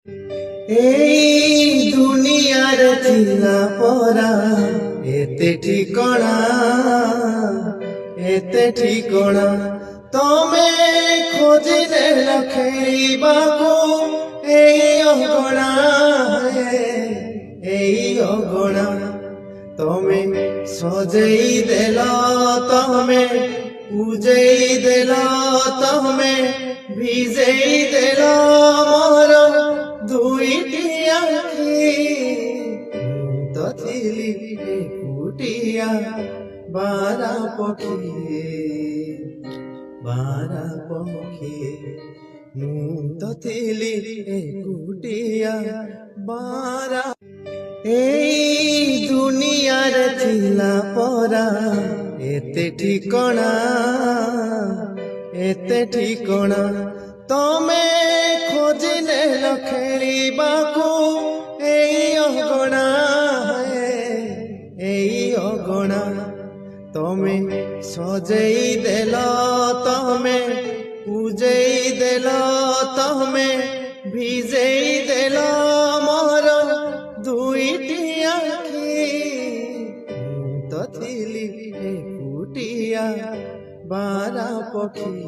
এই দুনিয়ার চিলা পরা এতে ঠিকଣା তমে খোঁজিলে লখেইবাকু এই অগଣା তমে সজেই দেল তমে উজেই দেল তমে ভিজেই দেল মোর দুইটি আখি তো ଥିଲି একুটিয়া বারা পক্ষী ମୁଁ ତ ଥିଲି ଏକୁଟିଆ ବାରା এই দুনিয়ার ଥିଲା ପରା ଏତେ ଠିକଣା ତମେ ଖୋଜିଲେ ଖେଳିବାକୁ এই অগଣା তমে সজেই দেল তমে উজেই দেল তমে ভিজেই দেল মোর দুইটি আখি তো ଥିଲି একুটিয়া বারা পক্ষী